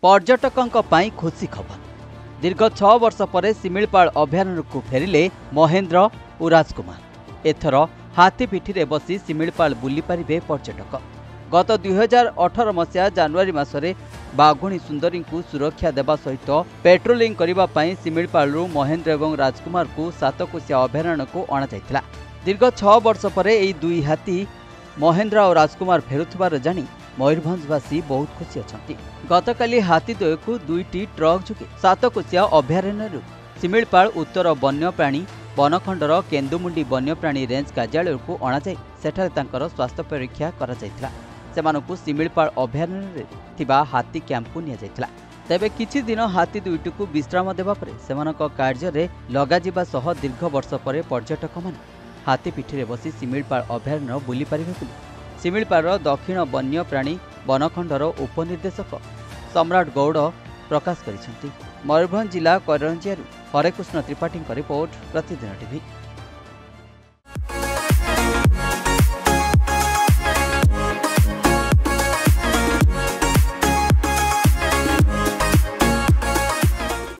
पर्यटकों पाई खुशी खबर। दीर्घ 6 वर्ष पर शिमिलपाल अभयारण्य को फेरिले महेंद्र और राजकुमार। एथर हाथी पिठी बसी शिमिलपाल बुली पारिबे पर्यटक। गत 2018 मसीहा जानुआरी मासरे बाघुणी सुंदरी को सुरक्षा देवा सहित पेट्रोलिंग करने शिमिलपाल महेंद्र और राजकुमार को सातकोशिया अभयारण्य को अणाई। दीर्घ 6 वर्ष पर यह दुई हाथी महेंद्र और राजकुमार फेरुथिबार जानी मयूरभंजवासी बहुत खुशी अच्छा। गतकाली हाथी द्वय को 2टी ट्रक जोगे सातकोशिया अभयारण्य शिमिलपाल उत्तर वन्यप्राणी बनखंडर केन्दुमुंडी वन्यप्राणी रेंज कार्यालय को अणाई सेठारे तांकर स्वास्थ्य परीक्षा करा जायतिला। सेमानकु शिमिलपाल अभयारण्य थिबा हाथी कैंप को निया जायतिला। तेबे किछि दिन हाथी दुईटी को विश्राम देबा परे सेमानक कार्य रे लगा जिबा सह दीर्घ वर्ष पर पर्यटक माने हाथी पिठी बसी शिमिलपाल अभयारण्य बुली पारिबे बोली शिमिलपाल दक्षिण वन्यप्राणी बनखंडर उपनिर्देशक सम्राट गौड़ प्रकाश करिसेंती। मयूरभंज जिला करंजिया हरेकृष्ण त्रिपाठी रिपोर्ट प्रतिदिन टीवी।